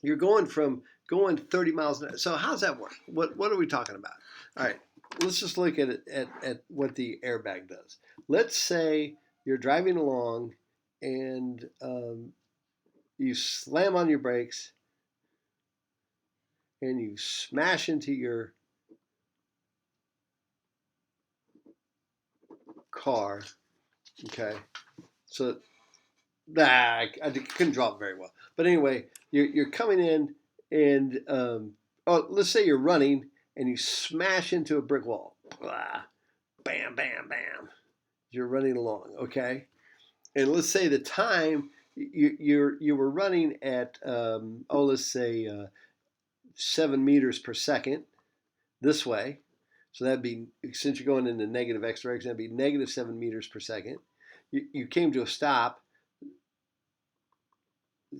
you're going 30 miles an hour. So how's that work? What are we talking about? All right, let's just look at it at what the airbag does. Let's say you're driving along and you slam on your brakes and you smash into your car. Okay, so I couldn't draw it very well. But anyway, you're coming in and let's say you're running and you smash into a brick wall. Blah, bam, bam, bam. You're running along, okay? And let's say the time you were running at let's say 7 meters per second this way. So that'd be, since you're going in the negative x direction, that'd be negative 7 meters per second. You came to a stop,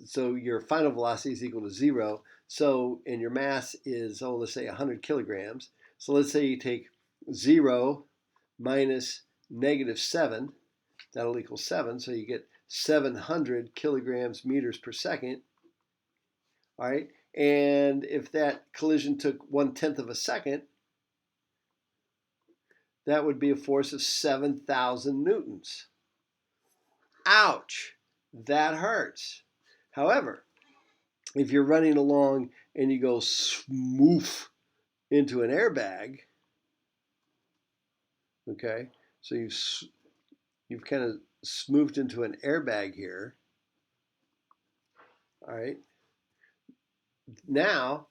so your final velocity is equal to 0. So, and your mass is, let's say 100 kilograms. So let's say you take 0 minus negative 7. That'll equal 7. So you get 700 kilograms meters per second. All right. And if that collision took 1/10 of a second, that would be a force of 7,000 newtons. Ouch. That hurts. However, if you're running along and you go smoof into an airbag, okay, so you've kind of smoothed into an airbag here, all right. Now,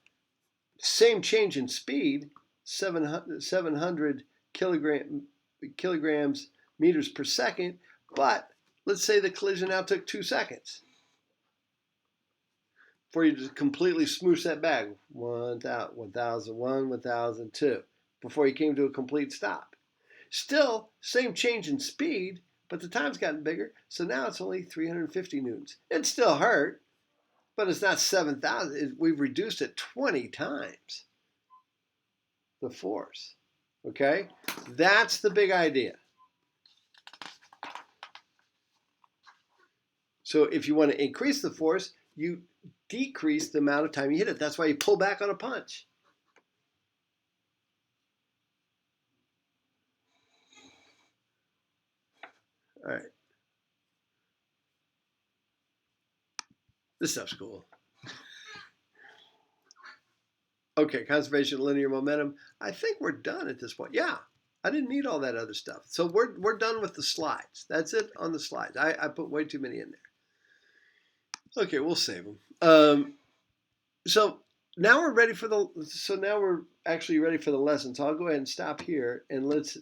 same change in speed, 700 kilograms meters per second, but let's say the collision now took 2 seconds for you to completely smoosh that bag. 1,001, 1,002, before you came to a complete stop. Still, same change in speed, but the time's gotten bigger, so now it's only 350 newtons. It still hurt, but it's not 7,000. We've reduced it 20 times the force. Okay? That's the big idea. So if you want to increase the force, you decrease the amount of time you hit it. That's why you pull back on a punch. All right. This stuff's cool. Okay, conservation of linear momentum. I think we're done at this point. Yeah, I didn't need all that other stuff. So we're done with the slides. That's it on the slides. I put way too many in there. Okay, we'll save them. So now we're ready for now we're actually ready for the lesson. So I'll go ahead and stop here and let's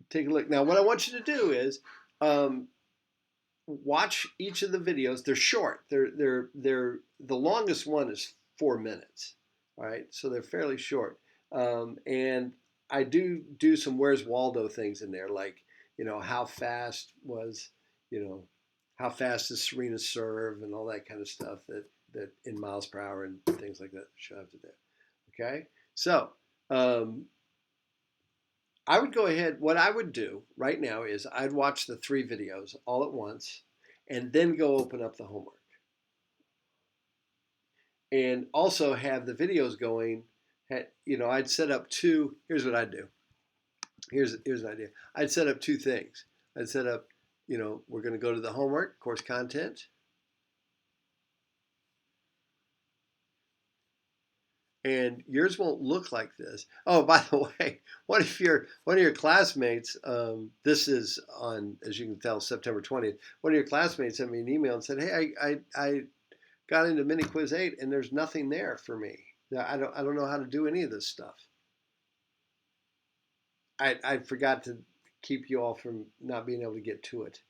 take a look. Now what I want you to do is watch each of the videos. They're short. They're the longest one is 4 minutes. All right, so they're fairly short. And I do some Where's Waldo things in there, like, how fast does Serena serve and all that kind of stuff that in miles per hour and things like that she'll have to do. Okay, so I would go ahead. What I would do right now is I'd watch the 3 videos all at once and then go open up the homework. And also have the videos going. I'd set up 2. Here's what I'd do. Here's an idea. I'd set up 2 things. I'd set up, we're going to go to the homework, course content. And yours won't look like this. Oh, by the way, what if one of your classmates, this is on, as you can tell, September 20th, one of your classmates sent me an email and said, hey, I got into Mini Quiz 8 and there's nothing there for me. I don't know how to do any of this stuff. I forgot to keep you all from not being able to get to it.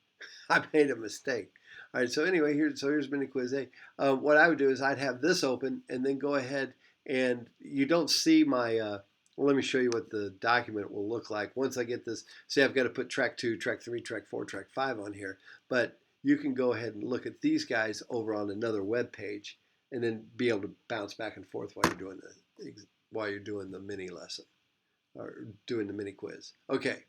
I made a mistake. All right, so anyway, here's Mini Quiz 8. What I would do is I'd have this open and then go ahead, and you don't see my, let me show you what the document will look like. Once I get this, say I've got to put track 2, track 3, track 4, track 5 on here, but you can go ahead and look at these guys over on another web page and then be able to bounce back and forth while you're doing the mini lesson or doing the mini quiz. Okay,